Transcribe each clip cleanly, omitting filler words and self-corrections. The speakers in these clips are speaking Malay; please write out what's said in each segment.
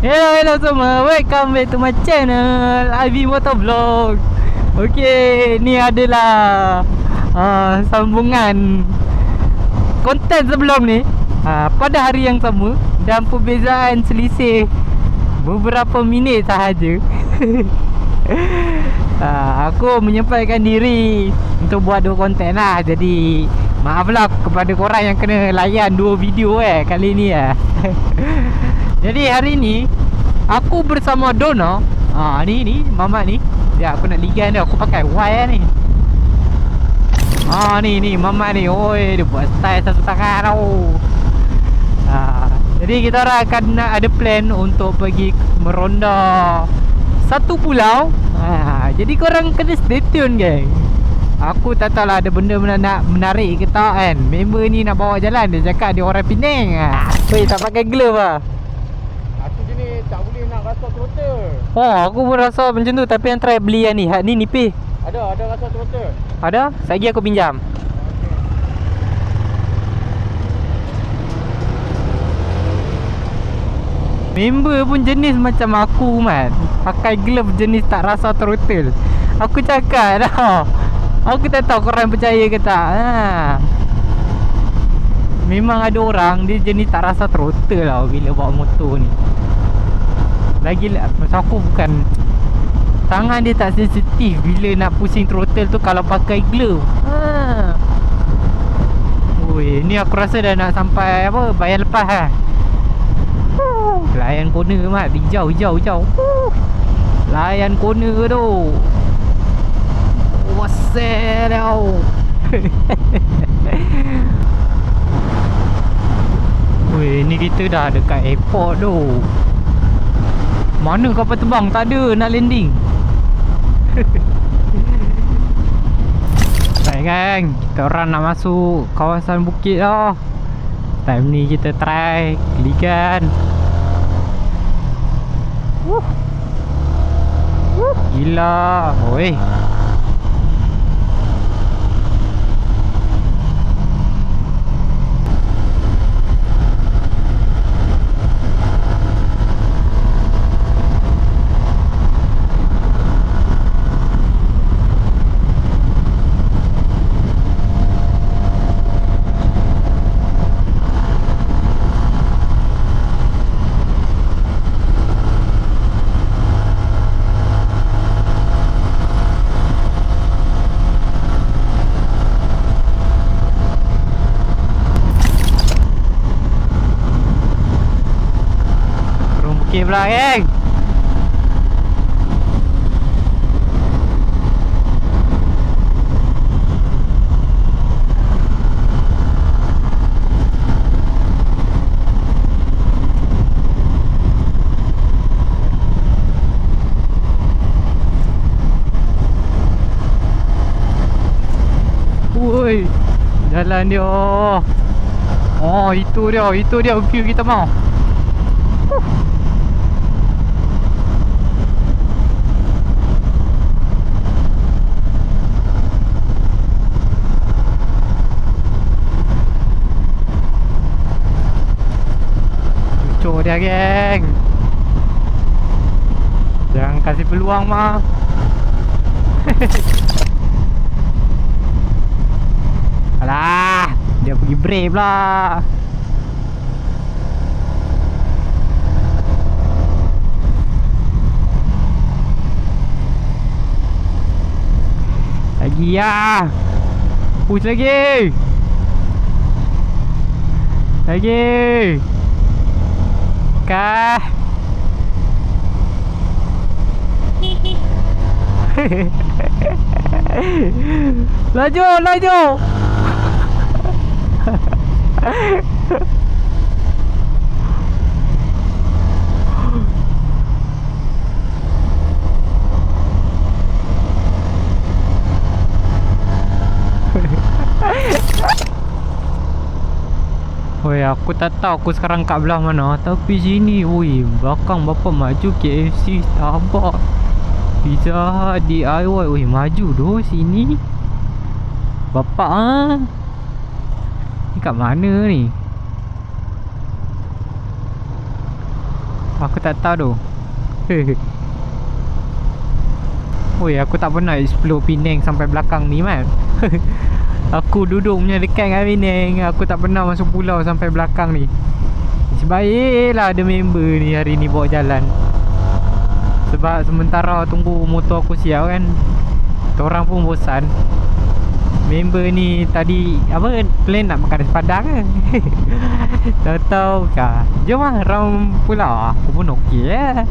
Hello semua, welcome back to my channel Ivy Motovlog. Okay, ni adalah sambungan konten sebelum ni, pada hari yang sama dan perbezaan selisih beberapa minit sahaja. Aku menyampaikan diri untuk buat dua konten lah. Jadi maaflah kepada korang yang kena layan dua video kali ni Jadi hari ni aku bersama Dona. Ni Mamat ni. Ya, aku nak ligan dia. Aku pakai Y ni. Ni Mamat ni. Oi, dia buat style satu tangan tau. Jadi kita orang akan ada plan untuk pergi meronda satu pulau. Jadi korang kena stay tune, geng. Aku tak tahu lah ada benda nak menarik ke tak kan. Member ni nak bawa jalan. Dia cakap dia orang Penang. Weh, tak pakai glove lah. Aku jenis tak boleh nak rasa throttle. Aku pun rasa macam tu. Tapi yang try beli yang ni. Ni nipis. Ada rasa throttle. Ada? Lagi aku pinjam. Member pun jenis macam aku, Mat. Pakai glove jenis tak rasa throttle. Aku cakap dah. Aku tak tahu korang percaya ke tak. Memang ada orang dia jenis tak rasa throttle lah bila bawa motor ni. Lagi macam aku bukan, tangan dia tak sensitif bila nak pusing throttle tu kalau pakai glove. Oi, ni aku rasa dah nak sampai bayar lepas Layan corner, Mat. Hijau. Layan corner tu. Wasel tau. Weh, ni kita dah dekat airport tu. Mana kapal terbang? Tak ada nak landing. Baik, gang. Kita orang nak masuk kawasan bukit dah. Time ni kita try kelikan. Gila. Oi. Okay pula, geng. Woi, jalan dia. Itu dia view kita mau. Dia, geng. Jangan kasih peluang, mah. Alah, dia pergi brave lah. Lagi ya. Push lagi. Kah. Laju. Woi, aku tak tahu aku sekarang kat belah mana. Tapi sini, woi, belakang bapa maju KFC, Starbucks, Pizza Hut, DIY. Woi, maju doh sini. Bapak Ni kat mana ni? Aku tak tahu tu. Oi, aku tak pernah explore Penang sampai belakang ni, man. Aku duduk punya dekat dengan Penang. Aku tak pernah masuk pulau sampai belakang ni. Sebaiklah ada member ni hari ni bawa jalan. Sebab sementara tunggu motor aku siap kan, orang pun bosan. Member ni tadi apa, plan nak makan nasi padang ke? Tahu kah? Jom lah round pulau. Aku pun okey lah.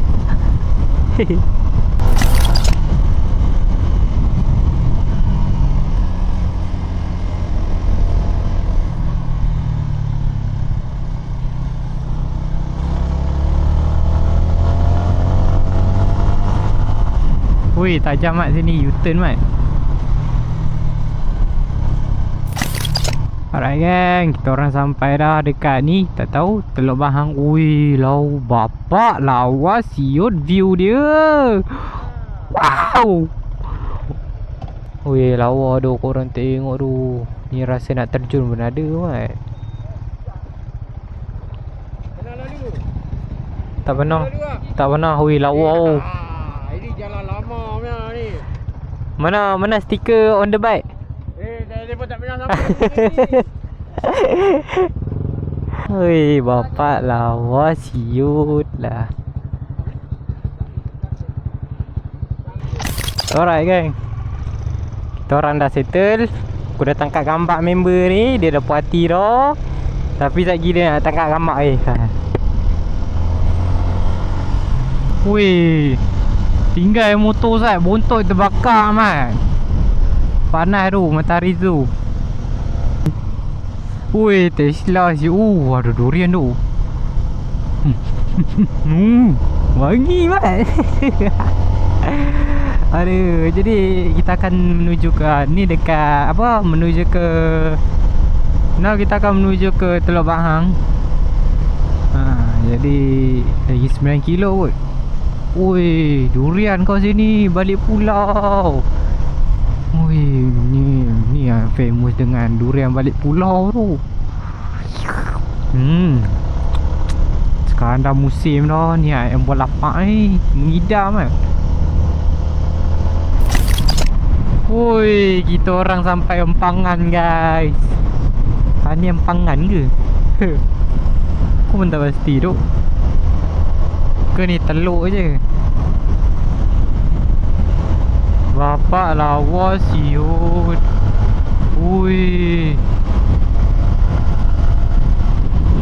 Ui, tajam mat sini, U-turn mat. Alright gang, kita orang sampai dah dekat ni. Tak tahu Teluk Bahang. Ui, lau bapak lawa siut view dia. Wow. Ui, lawa tu korang tengok tu. Ni rasa nak terjun pun ada mat. Kenal lalu? Tak pernah. Tak pernah. Ui, lawa. Ini jalan lama punya ni. Mana stiker on the bike? Saya pun tak pernah sampai. Oi, bapak lawa siut lah. Alright gang, kita orang dah settle. Aku dah tangkap gambar member ni. Dia dah puas hati dah. Tapi tak gila nak tangkap gambar Weh, tinggal motor Zat, bontot terbakar man. Panas tu, matahari tu. Weh, Tesla si. Ada durian tu. Wangi man. Aduh, jadi kita akan menuju ke ni dekat apa? Menuju ke now kita akan menuju ke Teluk Bahang. Jadi lagi 9 kilo kot. Oi, durian kau sini balik pulau. Oi, ni yang famous dengan durian balik pulau tu. Sekarang dah musim dah ni yang buat lapak ni, mengidam kan. Oi, kita orang sampai Empangan guys. Ni Empangan ke? Aku pun tak pasti tu. Ke ni Teluk je. Bapak lawa siut. Ui,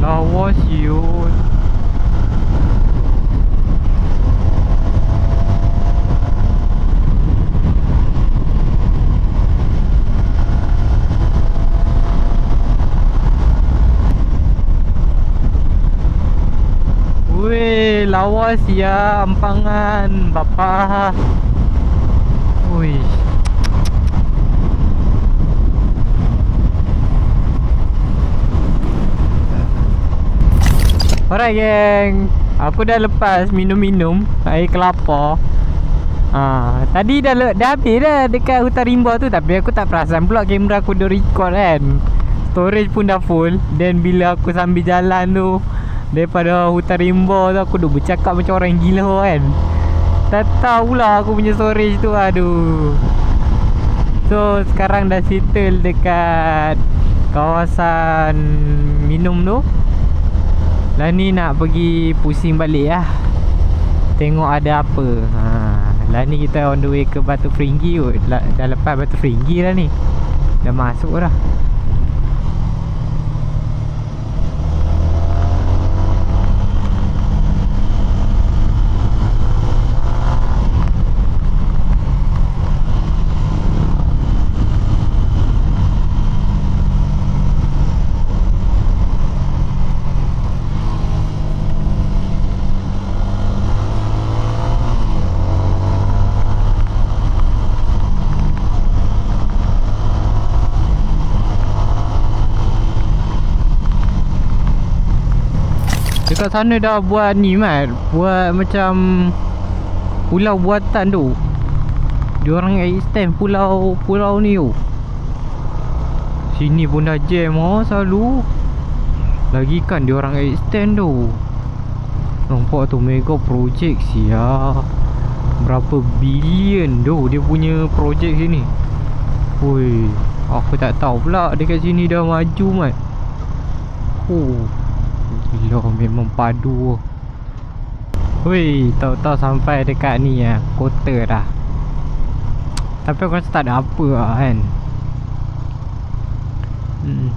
lawa siut. Weh, lawa sia Empangan bapa. Ui. Alright geng, aku dah lepas minum-minum air kelapa. Tadi dah habis dah dekat hutan rimba tu. Tapi aku tak perasan pula kamera aku dah record kan. Storage pun dah full. Dan bila aku sambil jalan tu daripada hutan rimba tu, aku duk bercakap macam orang gila kan. Tak tahulah aku punya storage tu. Aduh. So sekarang dah settle dekat kawasan minum tu. Lah ni nak pergi pusing balik lah, tengok ada apa. Lah ni kita on the way ke Batu Feringgi kot. Dah lepas Batu Feringgi dah ni. Dah masuk dah. Dekat sana dah buat ni Mat, buat macam pulau buatan tu. Diorang extend pulau ni tu. Sini pun dah jam selalu. Lagi kan diorang extend tu. Nampak tu mega project sia. Berapa bilion tu dia punya project sini. Oi, aku tak tahu pula dekat sini dah maju mat. Oh, gila memang padu. Oi, tahu-tahu sampai dekat ni kota dah. Tapi aku rasa tak ada apa lah kan.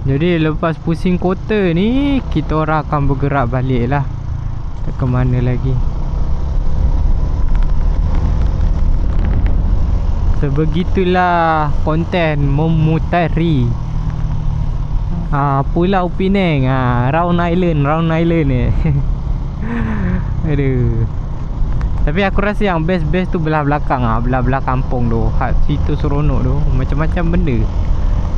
Jadi lepas pusing kota ni, kita orang akan bergerak balik lah. Tak ke mana lagi. Sebegitulah konten memutari Pulau Pinang, Round Island ni. Aduh. Tapi aku rasa yang best tu belah belakang belah kampung tu. Situ seronok tu. Macam-macam benda.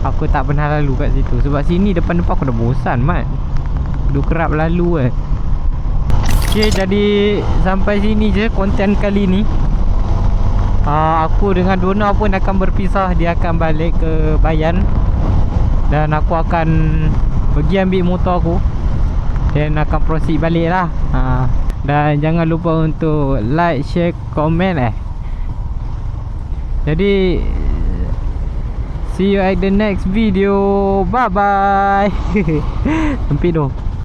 Aku tak pernah lalu kat situ. Sebab sini depan-depan aku dah bosan mat. Duk kerap lalu kan. Okay, jadi sampai sini je konten kali ni. Aku dengan Dona pun akan berpisah. Dia akan balik ke Bayan. Dan aku akan pergi ambil motor aku. Dan akan proceed balik lah. Dan jangan lupa untuk like, share, komen Jadi see you at the next video. Bye bye. Sempit tu.